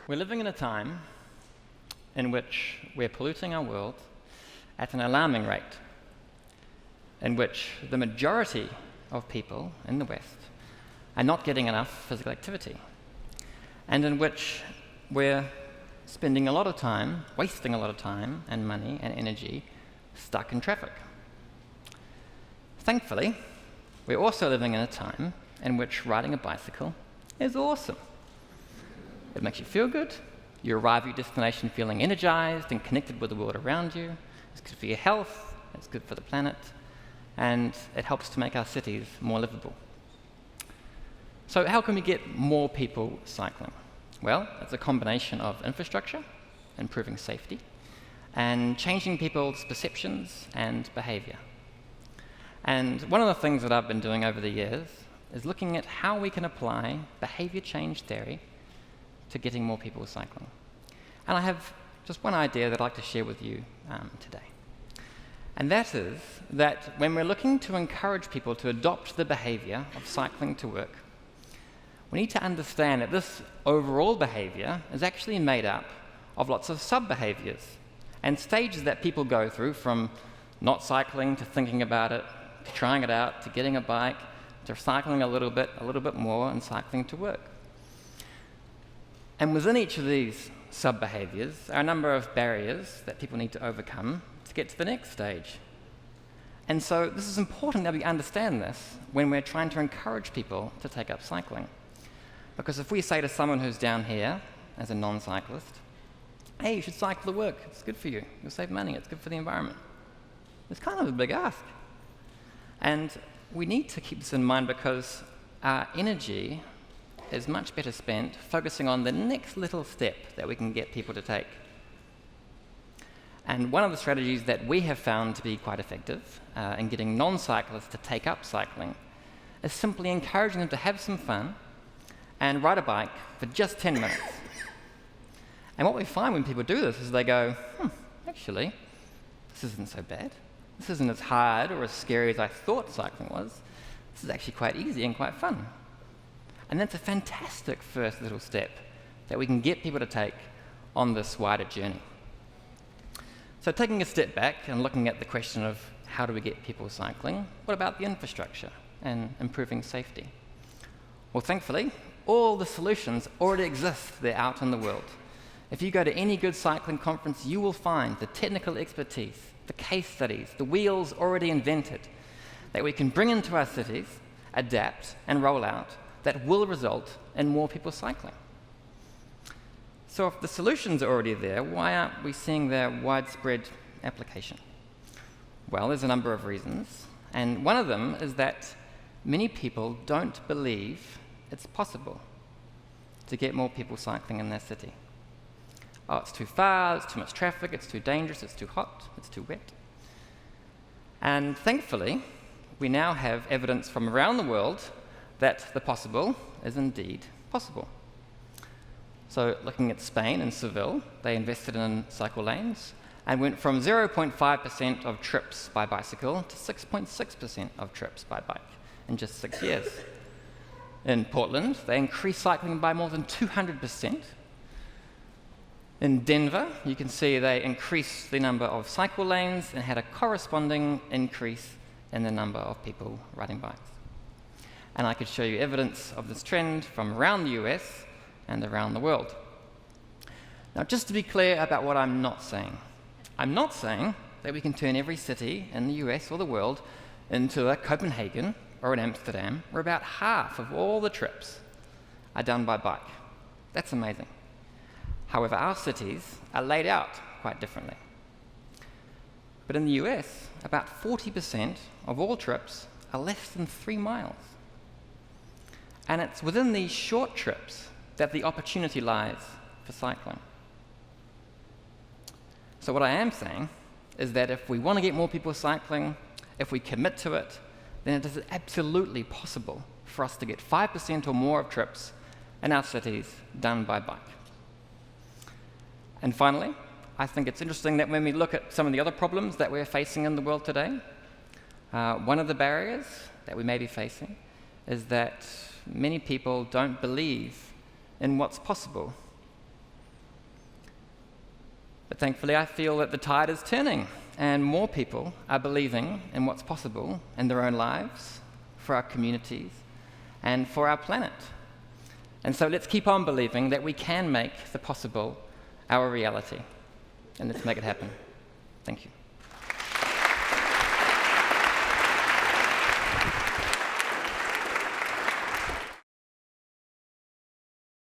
We're living in a time in which we're polluting our world at an alarming rate, in which the majority of people in the West are not getting enough physical activity, and in which we're spending a lot of time, wasting a lot of time and money and energy stuck in traffic. Thankfully, we're also living in a time in which riding a bicycle is awesome. It makes you feel good. You arrive at your destination feeling energized and connected with the world around you. It's good for your health, it's good for the planet, and it helps to make our cities more livable. So how can we get more people cycling? Well, it's a combination of infrastructure, improving safety, and changing people's perceptions and behavior. And one of the things that I've been doing over the years is looking at how we can apply behavior change theory to getting more people cycling. And I have just one idea that I'd like to share with you today. And that is that when we're looking to encourage people to adopt the behavior of cycling to work, we need to understand that this overall behavior is actually made up of lots of sub-behaviors and stages that people go through, from not cycling to thinking about it, to trying it out, to getting a bike, to cycling a little bit more, and cycling to work. And within each of these sub-behaviors are a number of barriers that people need to overcome to get to the next stage. And so this is important that we understand this when we're trying to encourage people to take up cycling. Because if we say to someone who's down here as a non-cyclist, hey, you should cycle to work, it's good for you, you'll save money, it's good for the environment. It's kind of a big ask. And we need to keep this in mind because our energy is much better spent focusing on the next little step that we can get people to take. And one of the strategies that we have found to be quite effective in getting non-cyclists to take up cycling is simply encouraging them to have some fun and ride a bike for just 10 minutes. And what we find when people do this is they go, actually, this isn't so bad. This isn't as hard or as scary as I thought cycling was. This is actually quite easy and quite fun. And that's a fantastic first little step that we can get people to take on this wider journey. So taking a step back and looking at the question of how do we get people cycling, what about the infrastructure and improving safety? Well, thankfully, all the solutions already exist there out in the world. If you go to any good cycling conference, you will find the technical expertise, the case studies, the wheels already invented that we can bring into our cities, adapt, and roll out that will result in more people cycling. So if the solutions are already there, why aren't we seeing their widespread application? Well, there's a number of reasons, and one of them is that many people don't believe it's possible to get more people cycling in their city. Oh, it's too far, it's too much traffic, it's too dangerous, it's too hot, it's too wet. And thankfully, we now have evidence from around the world that the possible is indeed possible. So looking at Spain and Seville, they invested in cycle lanes and went from 0.5% of trips by bicycle to 6.6% of trips by bike in just 6 years. In Portland, they increased cycling by more than 200%. In Denver, you can see they increased the number of cycle lanes and had a corresponding increase in the number of people riding bikes. And I could show you evidence of this trend from around the US and around the world. Now, just to be clear about what I'm not saying that we can turn every city in the US or the world into a Copenhagen or an Amsterdam, where about half of all the trips are done by bike. That's amazing. However, our cities are laid out quite differently. But in the US, about 40% of all trips are less than 3 miles. And it's within these short trips that the opportunity lies for cycling. So what I am saying is that if we want to get more people cycling, if we commit to it, then it is absolutely possible for us to get 5% or more of trips in our cities done by bike. And finally, I think it's interesting that when we look at some of the other problems that we're facing in the world today, one of the barriers that we may be facing is that many people don't believe in what's possible But thankfully, I feel that the tide is turning, and more people are believing in what's possible in their own lives, for our communities, and for our planet. And so let's keep on believing that we can make the possible our reality, and let's make it happen. Thank you.